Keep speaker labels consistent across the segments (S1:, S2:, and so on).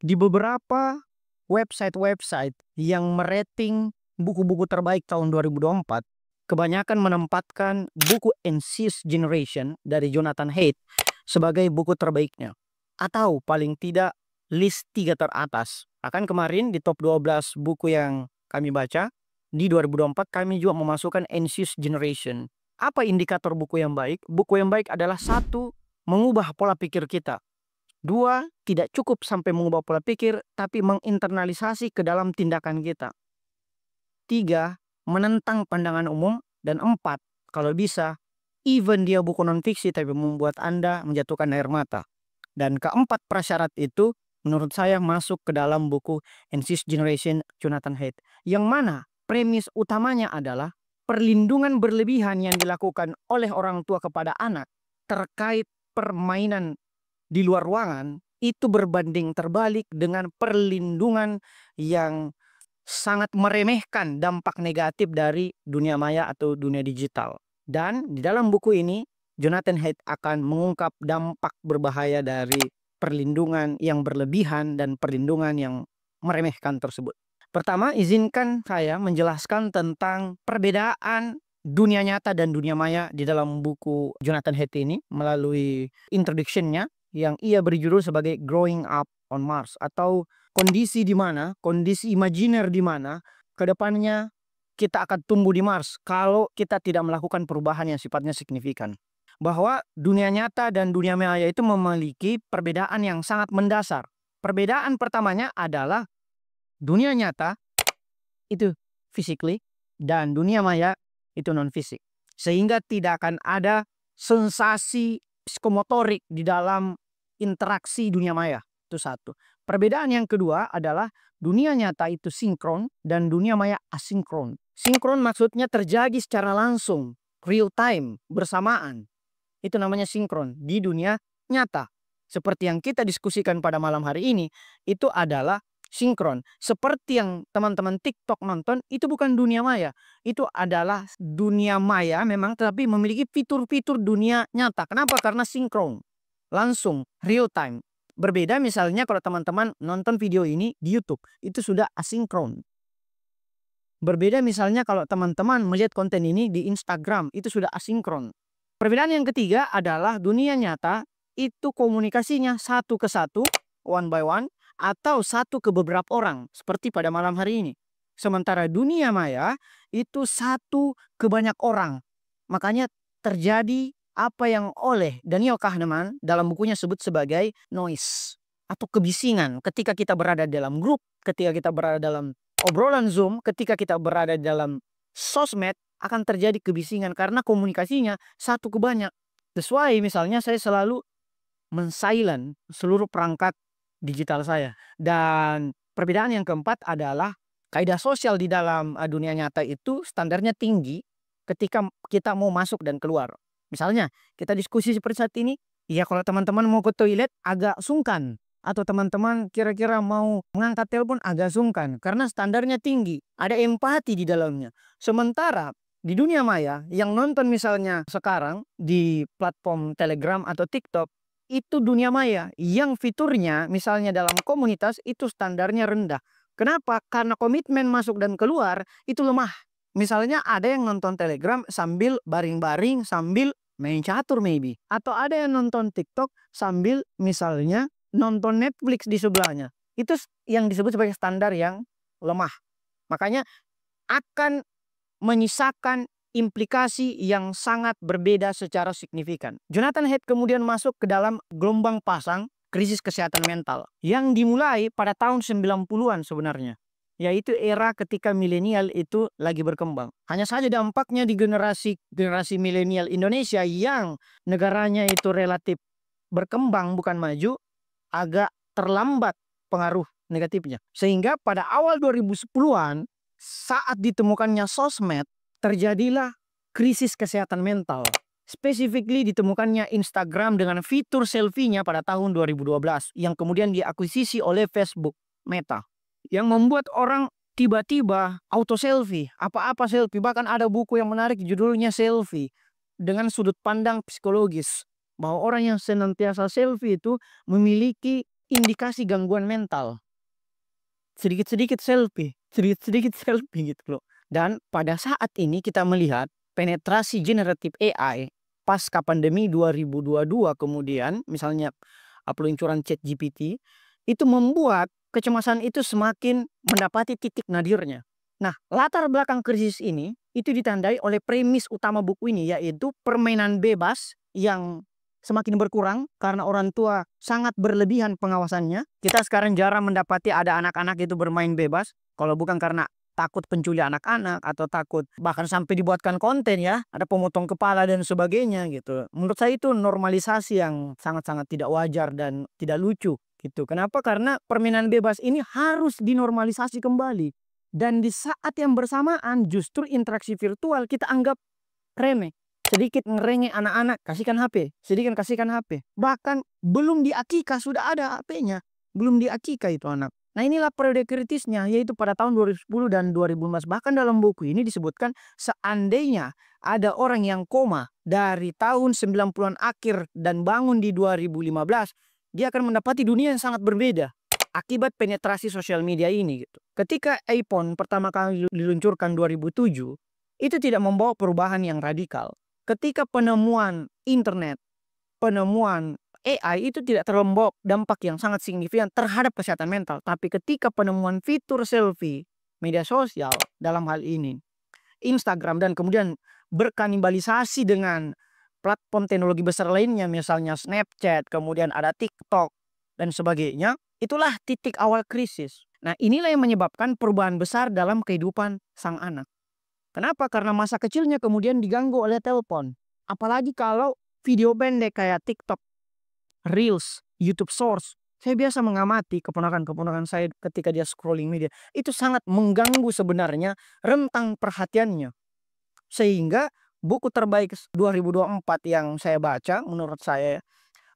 S1: Di beberapa website-website yang merating buku-buku terbaik tahun 2024, kebanyakan menempatkan buku Anxious Generation dari Jonathan Haidt sebagai buku terbaiknya. Atau paling tidak list 3 teratas. Akan kemarin di top 12 buku yang kami baca, di 2024 kami juga memasukkan Anxious Generation. Apa indikator buku yang baik? Buku yang baik adalah satu, mengubah pola pikir kita. Dua, tidak cukup sampai mengubah pola pikir, tapi menginternalisasi ke dalam tindakan kita. Tiga, menentang pandangan umum. Dan empat, kalau bisa, even dia buku non-fiksi tapi membuat Anda menjatuhkan air mata. Dan keempat prasyarat itu, menurut saya masuk ke dalam buku Anxious Generation Jonathan Haidt. Yang mana premis utamanya adalah perlindungan berlebihan yang dilakukan oleh orang tua kepada anak terkait permainan di luar ruangan itu berbanding terbalik dengan perlindungan yang sangat meremehkan dampak negatif dari dunia maya atau dunia digital. Dan di dalam buku ini Jonathan Haidt akan mengungkap dampak berbahaya dari perlindungan yang berlebihan dan perlindungan yang meremehkan tersebut. Pertama, izinkan saya menjelaskan tentang perbedaan dunia nyata dan dunia maya di dalam buku Jonathan Haidt ini melalui introduction-nya yang ia beri judul sebagai Growing Up on Mars, atau kondisi di mana, kondisi imajiner di mana kedepannya kita akan tumbuh di Mars kalau kita tidak melakukan perubahan yang sifatnya signifikan. Bahwa dunia nyata dan dunia maya itu memiliki perbedaan yang sangat mendasar. Perbedaan pertamanya adalah dunia nyata itu physically dan dunia maya itu non-fisik. Sehingga tidak akan ada sensasi psikomotorik di dalam interaksi dunia maya. Itu satu. Perbedaan yang kedua adalah dunia nyata itu sinkron dan dunia maya asinkron. Sinkron maksudnya terjadi secara langsung, real time, bersamaan. Itu namanya sinkron di dunia nyata. Seperti yang kita diskusikan pada malam hari ini, itu adalah sinkron. Seperti yang teman-teman TikTok nonton, itu bukan dunia maya. Itu adalah dunia maya memang, tetapi memiliki fitur-fitur dunia nyata. Kenapa? Karena sinkron. Langsung, real time. Berbeda misalnya kalau teman-teman nonton video ini di YouTube, itu sudah asinkron. Berbeda misalnya kalau teman-teman melihat konten ini di Instagram, itu sudah asinkron. Perbedaan yang ketiga adalah dunia nyata itu komunikasinya satu ke satu, one by one, atau satu ke beberapa orang, seperti pada malam hari ini. Sementara dunia maya itu satu ke banyak orang. Makanya terjadi apa yang oleh Daniel Kahneman dalam bukunya sebut sebagai noise atau kebisingan ketika kita berada dalam grup, ketika kita berada dalam obrolan Zoom, ketika kita berada dalam sosmed, akan terjadi kebisingan karena komunikasinya satu ke banyak. That's why misalnya saya selalu men-silent seluruh perangkat digital saya. Dan perbedaan yang keempat adalah kaidah sosial di dalam dunia nyata itu standarnya tinggi ketika kita mau masuk dan keluar. Misalnya kita diskusi seperti saat ini, ya kalau teman-teman mau ke toilet agak sungkan. Atau teman-teman kira-kira mau mengangkat telepon agak sungkan. Karena standarnya tinggi. Ada empati di dalamnya. Sementara di dunia maya yang nonton misalnya sekarang di platform Telegram atau TikTok, itu dunia maya yang fiturnya misalnya dalam komunitas itu standarnya rendah. Kenapa? Karena komitmen masuk dan keluar itu lemah. Misalnya ada yang nonton Telegram sambil baring-baring, sambil main catur maybe. Atau ada yang nonton TikTok sambil misalnya nonton Netflix di sebelahnya. Itu yang disebut sebagai standar yang lemah. Makanya akan menyisakan implikasi yang sangat berbeda secara signifikan. Jonathan Haidt kemudian masuk ke dalam gelombang pasang krisis kesehatan mental yang dimulai pada tahun 90-an sebenarnya. Yaitu era ketika milenial itu lagi berkembang. Hanya saja dampaknya di generasi milenial Indonesia yang negaranya itu relatif berkembang bukan maju, agak terlambat pengaruh negatifnya. Sehingga pada awal 2010-an saat ditemukannya sosmed, terjadilah krisis kesehatan mental. Specifically ditemukannya Instagram dengan fitur selfie-nya pada tahun 2012 yang kemudian diakuisisi oleh Facebook Meta. Yang membuat orang tiba-tiba auto selfie, apa-apa selfie. Bahkan ada buku yang menarik judulnya Selfie dengan sudut pandang psikologis. Bahwa orang yang senantiasa selfie itu memiliki indikasi gangguan mental. Sedikit-sedikit selfie, sedikit-sedikit selfie gitu loh. Dan pada saat ini kita melihat penetrasi generatif AI pasca pandemi 2022 kemudian misalnya peluncuran ChatGPT itu membuat kecemasan itu semakin mendapati titik nadirnya. Nah, latar belakang krisis ini itu ditandai oleh premis utama buku ini, yaitu permainan bebas yang semakin berkurang karena orang tua sangat berlebihan pengawasannya. Kita sekarang jarang mendapati ada anak-anak itu bermain bebas. Kalau bukan karena takut penculik anak-anak atau takut bahkan sampai dibuatkan konten ya, ada pemotong kepala dan sebagainya gitu. Menurut saya itu normalisasi yang sangat-sangat tidak wajar dan tidak lucu gitu. Kenapa? Karena permainan bebas ini harus dinormalisasi kembali. Dan di saat yang bersamaan justru interaksi virtual kita anggap remeh. Sedikit ngerengek anak-anak, kasihkan HP. Sedikit kasihkan HP. Bahkan belum diakikah sudah ada HP-nya. Belum diakikah itu anak. Nah inilah periode kritisnya, yaitu pada tahun 2010 dan 2015. Bahkan dalam buku ini disebutkan seandainya ada orang yang koma dari tahun 90-an akhir dan bangun di 2015, dia akan mendapati dunia yang sangat berbeda akibat penetrasi sosial media ini gitu. Ketika iPhone pertama kali diluncurkan 2007, itu tidak membawa perubahan yang radikal. Ketika penemuan internet, penemuan AI itu tidak membawa dampak yang sangat signifikan terhadap kesehatan mental. Tapi ketika penemuan fitur selfie, media sosial dalam hal ini, Instagram dan kemudian berkanibalisasi dengan platform teknologi besar lainnya, misalnya Snapchat, kemudian ada TikTok dan sebagainya, itulah titik awal krisis. Nah inilah yang menyebabkan perubahan besar dalam kehidupan sang anak. Kenapa? Karena masa kecilnya kemudian diganggu oleh telepon. Apalagi kalau video pendek kayak TikTok, Reels, YouTube Shorts. Saya biasa mengamati keponakan-keponakan saya ketika dia scrolling media. Itu sangat mengganggu sebenarnya rentang perhatiannya. Sehingga buku terbaik 2024 yang saya baca menurut saya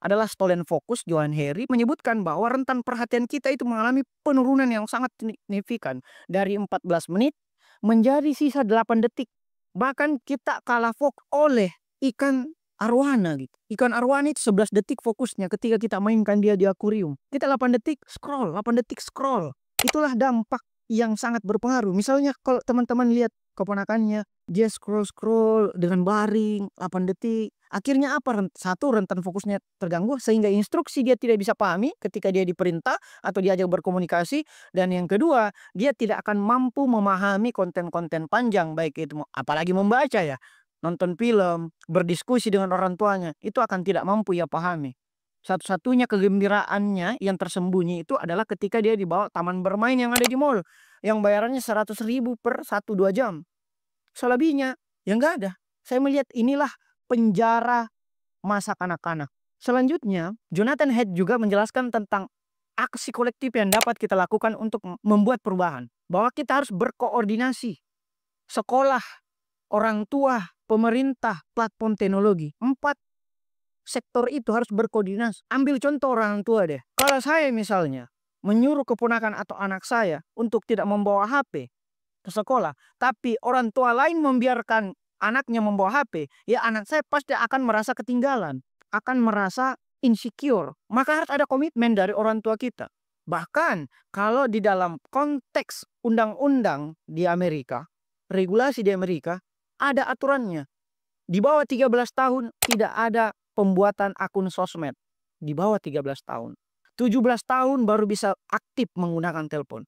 S1: adalah Stolen Focus, Johan Hari menyebutkan bahwa rentan perhatian kita itu mengalami penurunan yang sangat signifikan. Dari 14 menit menjadi sisa 8 detik. Bahkan kita kalah fokus oleh ikan arwana gitu. Ikan arwana itu 11 detik fokusnya ketika kita mainkan dia di akuarium. Kita 8 detik scroll, 8 detik scroll. Itulah dampak yang sangat berpengaruh. Misalnya kalau teman-teman lihat keponakannya, dia scroll-scroll dengan baring 8 detik. Akhirnya apa? Satu, rentan fokusnya terganggu sehingga instruksi dia tidak bisa pahami ketika dia diperintah atau diajak berkomunikasi. Dan yang kedua, dia tidak akan mampu memahami konten-konten panjang, baik itu apalagi membaca ya, nonton film, berdiskusi dengan orang tuanya, itu akan tidak mampu ia pahami. Satu-satunya kegembiraannya yang tersembunyi itu adalah ketika dia dibawa taman bermain yang ada di mall, yang bayarannya 100.000 per 1-2 jam. Selebihnya ya nggak ada. Saya melihat inilah penjara masa kanak-kanak. Selanjutnya, Jonathan Haidt juga menjelaskan tentang aksi kolektif yang dapat kita lakukan untuk membuat perubahan. Bahwa kita harus berkoordinasi. Sekolah, orang tua, pemerintah, platform teknologi. 4 sektor itu harus berkoordinasi. Ambil contoh orang tua deh. Kalau saya misalnya menyuruh keponakan atau anak saya untuk tidak membawa HP ke sekolah, tapi orang tua lain membiarkan anaknya membawa HP, ya anak saya pasti akan merasa ketinggalan, akan merasa insecure. Maka harus ada komitmen dari orang tua kita. Bahkan kalau di dalam konteks undang-undang di Amerika, regulasi di Amerika, ada aturannya. Di bawah 13 tahun tidak ada pembuatan akun sosmed. Di bawah 13 tahun. 17 tahun baru bisa aktif menggunakan telepon.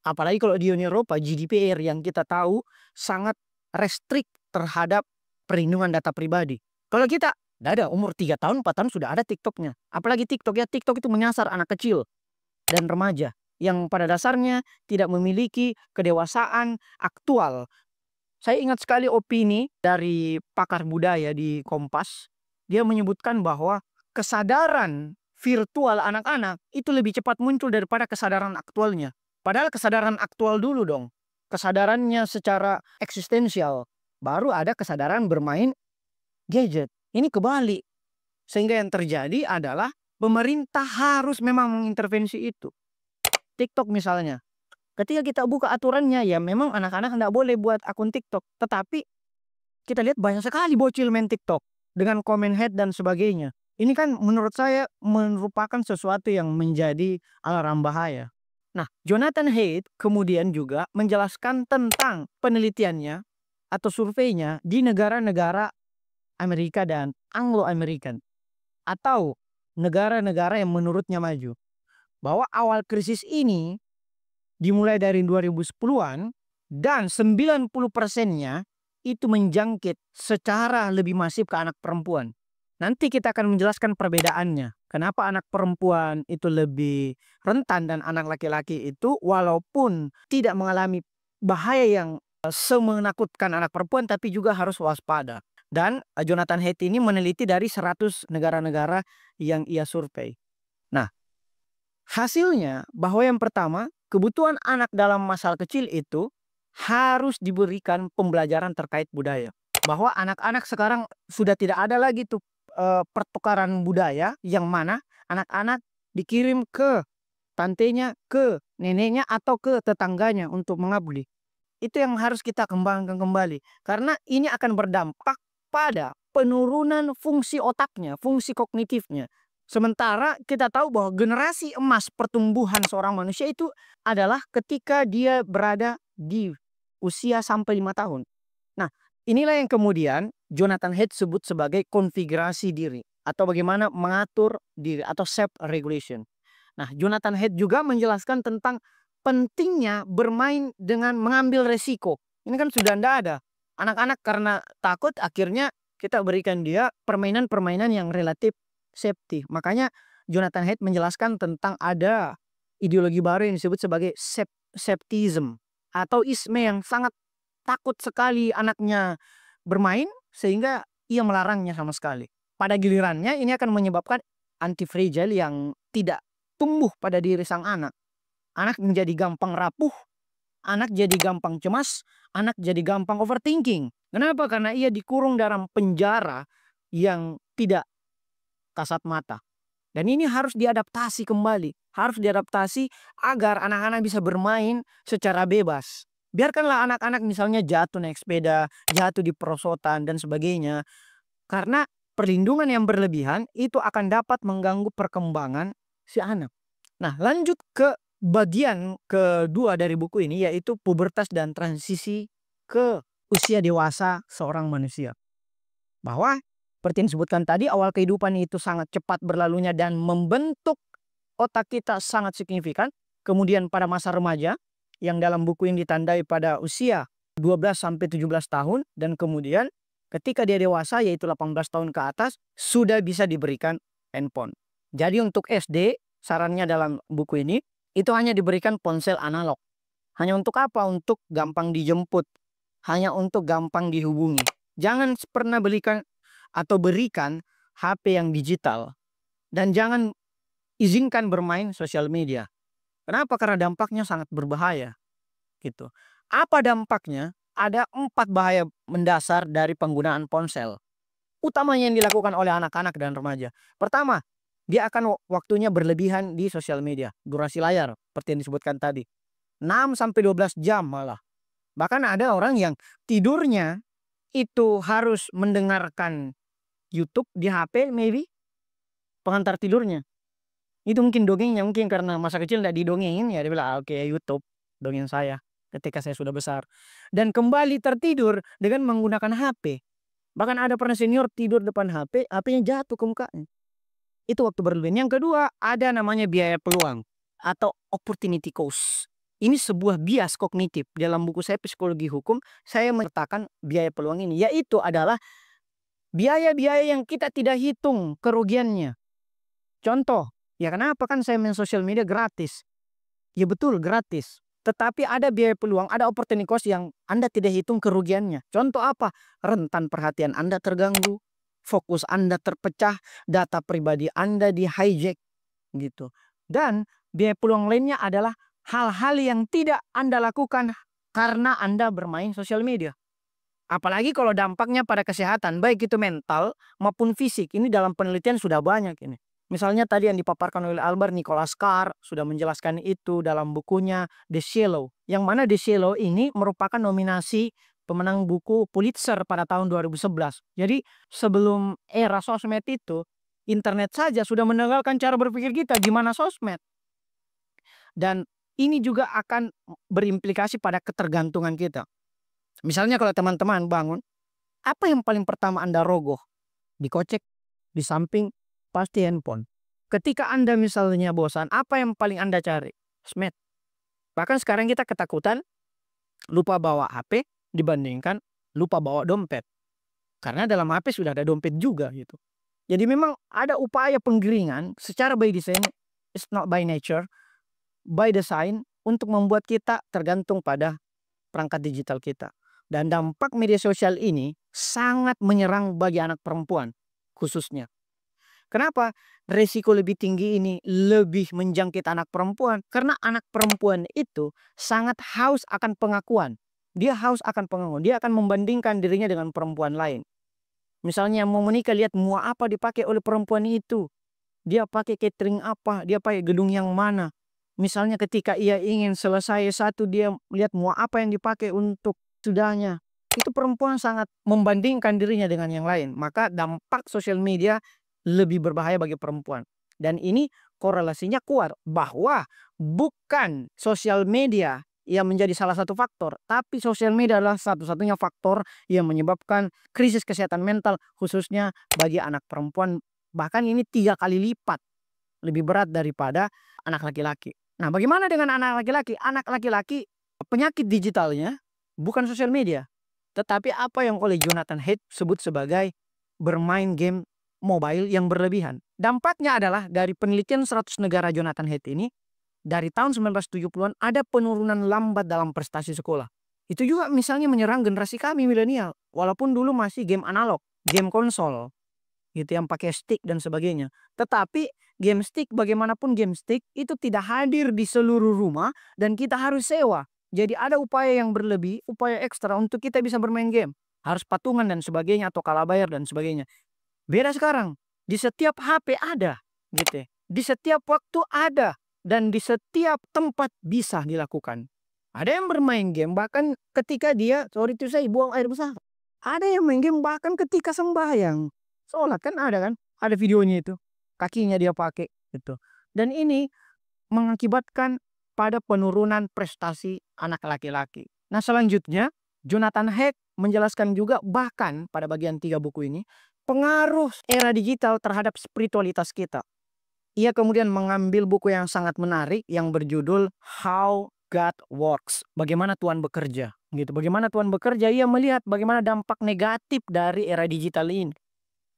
S1: Apalagi kalau di Uni Eropa, GDPR yang kita tahu sangat restrik terhadap perlindungan data pribadi. Kalau kita, tidak ada, umur 3 tahun, 4 tahun sudah ada TikToknya. Apalagi TikTok ya, TikTok itu menyasar anak kecil dan remaja yang pada dasarnya tidak memiliki kedewasaan aktual. Saya ingat sekali opini dari pakar budaya di Kompas. Dia menyebutkan bahwa kesadaran virtual anak-anak itu lebih cepat muncul daripada kesadaran aktualnya. Padahal kesadaran aktual dulu dong. Kesadarannya secara eksistensial. Baru ada kesadaran bermain gadget. Ini kebalik. Sehingga yang terjadi adalah pemerintah harus memang mengintervensi itu. TikTok misalnya. Ketika kita buka aturannya, ya memang anak-anak tidak boleh buat akun TikTok. Tetapi kita lihat banyak sekali bocil main TikTok. Dengan komen head dan sebagainya. Ini kan menurut saya merupakan sesuatu yang menjadi alarm bahaya. Nah, Jonathan Haidt kemudian juga menjelaskan tentang penelitiannya atau surveinya di negara-negara Amerika dan Anglo-American atau negara-negara yang menurutnya maju. Bahwa awal krisis ini dimulai dari 2010-an dan 90%-nya itu menjangkit secara lebih masif ke anak perempuan. Nanti kita akan menjelaskan perbedaannya. Kenapa anak perempuan itu lebih rentan dan anak laki-laki itu walaupun tidak mengalami bahaya yang semenakutkan anak perempuan tapi juga harus waspada. Dan Jonathan Haidt ini meneliti dari 100 negara-negara yang ia survei. Nah, hasilnya bahwa yang pertama, kebutuhan anak dalam masa kecil itu harus diberikan pembelajaran terkait budaya. Bahwa anak-anak sekarang sudah tidak ada lagi tuh pertukaran budaya yang mana anak-anak dikirim ke tantenya, ke neneknya atau ke tetangganya untuk mengabdi. Itu yang harus kita kembangkan kembali. Karena ini akan berdampak pada penurunan fungsi otaknya, fungsi kognitifnya. Sementara kita tahu bahwa generasi emas pertumbuhan seorang manusia itu adalah ketika dia berada di usia sampai 5 tahun. Nah, inilah yang kemudian Jonathan Haidt sebut sebagai konfigurasi diri atau bagaimana mengatur diri atau self regulation. Nah, Jonathan Haidt juga menjelaskan tentang pentingnya bermain dengan mengambil resiko. Ini kan sudah tidak ada. Anak-anak karena takut akhirnya kita berikan dia permainan-permainan yang relatif safety. Makanya Jonathan Haidt menjelaskan tentang ada ideologi baru yang disebut sebagai safetyism atau isme yang sangat takut sekali anaknya bermain sehingga ia melarangnya sama sekali. Pada gilirannya ini akan menyebabkan anti-fragile yang tidak tumbuh pada diri sang anak. Anak menjadi gampang rapuh, anak jadi gampang cemas, anak jadi gampang overthinking. Kenapa? Karena ia dikurung dalam penjara yang tidak kasat mata. Dan ini harus diadaptasi kembali. Harus diadaptasi agar anak-anak bisa bermain secara bebas. Biarkanlah anak-anak misalnya jatuh naik sepeda, jatuh di perosotan dan sebagainya. Karena perlindungan yang berlebihan itu akan dapat mengganggu perkembangan si anak. Nah, lanjut ke bagian kedua dari buku ini yaitu pubertas dan transisi ke usia dewasa seorang manusia. Bahwa seperti yang disebutkan tadi, awal kehidupan itu sangat cepat berlalunya dan membentuk otak kita sangat signifikan. Kemudian pada masa remaja yang dalam buku ini ditandai pada usia 12 sampai 17 tahun dan kemudian ketika dia dewasa yaitu 18 tahun ke atas sudah bisa diberikan handphone. Jadi untuk SD sarannya dalam buku ini itu hanya diberikan ponsel analog. Hanya untuk apa? Untuk gampang dijemput. Hanya untuk gampang dihubungi. Jangan pernah berikan HP yang digital. Dan jangan izinkan bermain sosial media. Kenapa? Karena dampaknya sangat berbahaya. Gitu. Apa dampaknya? Ada 4 bahaya mendasar dari penggunaan ponsel. Utamanya yang dilakukan oleh anak-anak dan remaja. Pertama, dia akan waktunya berlebihan di sosial media. Durasi layar, seperti yang disebutkan tadi. 6 sampai 12 jam malah. Bahkan ada orang yang tidurnya itu harus mendengarkan YouTube di HP maybe. Pengantar tidurnya. Itu mungkin dongengnya, mungkin karena masa kecil tidak didongengin ya. Dia bilang, oke YouTube, dongeng saya ketika saya sudah besar. Dan kembali tertidur dengan menggunakan HP. Bahkan ada pernah senior tidur depan HP, HP-nya jatuh ke mukanya. Itu waktu berlebihan. Yang kedua, ada namanya biaya peluang atau opportunity cost. Ini sebuah bias kognitif. Dalam buku saya Psikologi Hukum, saya meletakkan biaya peluang ini. Yaitu adalah biaya-biaya yang kita tidak hitung kerugiannya. Contoh, ya kenapa kan saya main sosial media gratis? Ya betul, gratis. Tetapi ada biaya peluang, ada opportunity cost yang Anda tidak hitung kerugiannya. Contoh apa? Rentan perhatian Anda terganggu, fokus Anda terpecah, data pribadi Anda di hijack gitu. Dan biaya peluang lainnya adalah hal-hal yang tidak Anda lakukan karena Anda bermain sosial media. Apalagi kalau dampaknya pada kesehatan, baik itu mental maupun fisik. Ini dalam penelitian sudah banyak ini. Misalnya tadi yang dipaparkan oleh Albert Nicholas Carr sudah menjelaskan itu dalam bukunya The Shallow. Yang mana The Shallow ini merupakan nominasi pemenang buku Pulitzer pada tahun 2011. Jadi sebelum era sosmed itu, Internet saja sudah meninggalkan cara berpikir kita, gimana sosmed. Dan ini juga akan berimplikasi pada ketergantungan kita. Misalnya kalau teman-teman bangun, apa yang paling pertama Anda rogoh? Dikocek, di samping pasti handphone. Ketika Anda misalnya bosan, apa yang paling Anda cari? Sosmed. Bahkan sekarang kita ketakutan lupa bawa HP dibandingkan lupa bawa dompet. Karena dalam HP sudah ada dompet juga gitu. Jadi memang ada upaya penggiringan secara by design, it's not by nature, by design, untuk membuat kita tergantung pada perangkat digital kita. Dan dampak media sosial ini sangat menyerang bagi anak perempuan khususnya. Kenapa? Resiko lebih tinggi ini lebih menjangkit anak perempuan. Karena anak perempuan itu sangat haus akan pengakuan. Dia haus akan pengakuan. Dia akan membandingkan dirinya dengan perempuan lain. Misalnya mau menikah, lihat mua apa dipakai oleh perempuan itu. Dia pakai catering apa, dia pakai gedung yang mana. Misalnya ketika ia ingin selesai satu, dia lihat mua apa yang dipakai untuk sudahnya. Itu perempuan sangat membandingkan dirinya dengan yang lain. Maka dampak sosial media lebih berbahaya bagi perempuan. Dan ini korelasinya kuat bahwa bukan sosial media yang menjadi salah satu faktor, tapi sosial media adalah satu-satunya faktor yang menyebabkan krisis kesehatan mental khususnya bagi anak perempuan. Bahkan ini 3 kali lipat lebih berat daripada anak laki-laki. Nah, bagaimana dengan anak laki-laki? Anak laki-laki penyakit digitalnya bukan sosial media, tetapi apa yang oleh Jonathan Haidt sebut sebagai bermain game mobile yang berlebihan. Dampaknya adalah dari penelitian 100 negara Jonathan Haidt ini, dari tahun 1970-an ada penurunan lambat dalam prestasi sekolah. Itu juga misalnya menyerang generasi kami milenial. Walaupun dulu masih game analog, game konsol, gitu yang pakai stick dan sebagainya. Tetapi game stick, bagaimanapun game stick itu tidak hadir di seluruh rumah dan kita harus sewa. Jadi ada upaya yang berlebih, upaya ekstra untuk kita bisa bermain game. Harus patungan dan sebagainya atau kalah bayar dan sebagainya. Beda sekarang, di setiap HP ada, gitu ya. Di setiap waktu ada, dan di setiap tempat bisa dilakukan. Ada yang bermain game bahkan ketika dia, sorry to say, buang air besar. Ada yang main game bahkan ketika sembahyang. Sholat kan ada kan? Ada videonya itu. Kakinya dia pakai gitu. Dan ini mengakibatkan pada penurunan prestasi anak laki-laki. Nah, selanjutnya Jonathan Haidt menjelaskan juga bahkan pada bagian 3 buku ini pengaruh era digital terhadap spiritualitas kita. Ia kemudian mengambil buku yang sangat menarik yang berjudul How God Works. Bagaimana Tuhan bekerja. Gitu. Bagaimana Tuhan bekerja, ia melihat bagaimana dampak negatif dari era digital ini.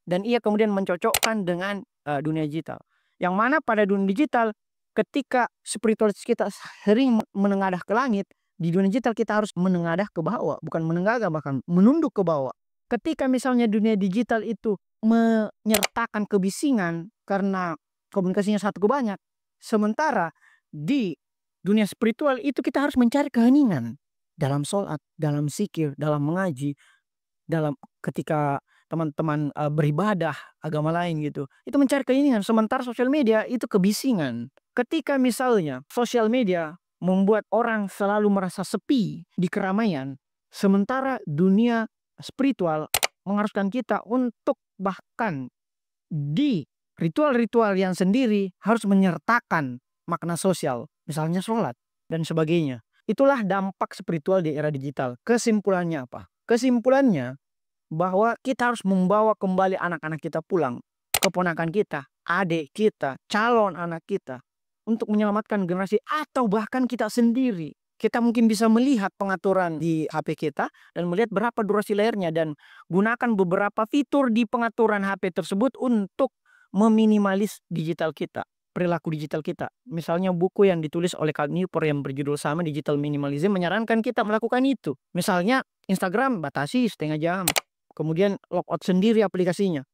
S1: Dan ia kemudian mencocokkan dengan dunia digital. Yang mana pada dunia digital, ketika spiritualitas kita sering menengadah ke langit, di dunia digital kita harus menengadah ke bawah. Bukan menengadah, bahkan menunduk ke bawah. Ketika misalnya dunia digital itu menyertakan kebisingan karena komunikasinya satu ke banyak. Sementara di dunia spiritual itu kita harus mencari keheningan. Dalam sholat, dalam zikir, dalam mengaji, dalam ketika teman-teman beribadah agama lain gitu. Itu mencari keheningan. Sementara sosial media itu kebisingan. Ketika misalnya sosial media membuat orang selalu merasa sepi di keramaian. Sementara dunia spiritual mengharuskan kita untuk bahkan di ritual-ritual yang sendiri harus menyertakan makna sosial. Misalnya sholat dan sebagainya. Itulah dampak spiritual di era digital. Kesimpulannya apa? Kesimpulannya bahwa kita harus membawa kembali anak-anak kita pulang. Keponakan kita, adik kita, calon anak kita. Untuk menyelamatkan generasi atau bahkan kita sendiri. Kita mungkin bisa melihat pengaturan di HP kita dan melihat berapa durasi layarnya dan gunakan beberapa fitur di pengaturan HP tersebut untuk meminimalis digital kita, perilaku digital kita. Misalnya buku yang ditulis oleh Cal Newport yang berjudul sama, Digital Minimalism, menyarankan kita melakukan itu. Misalnya Instagram batasi setengah jam, kemudian logout sendiri aplikasinya.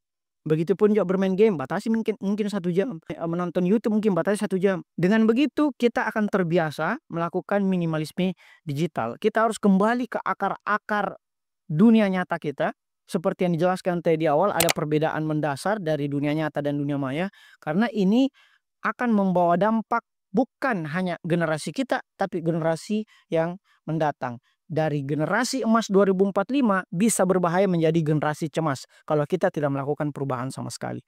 S1: Begitupun juga bermain game, batasi mungkin 1 jam. Menonton YouTube mungkin batasi 1 jam. Dengan begitu kita akan terbiasa melakukan minimalisme digital. Kita harus kembali ke akar-akar dunia nyata kita. Seperti yang dijelaskan tadi di awal, ada perbedaan mendasar dari dunia nyata dan dunia maya. Karena ini akan membawa dampak bukan hanya generasi kita, tapi generasi yang mendatang. Dari generasi emas 2045 bisa berbahaya menjadi generasi cemas kalau kita tidak melakukan perubahan sama sekali.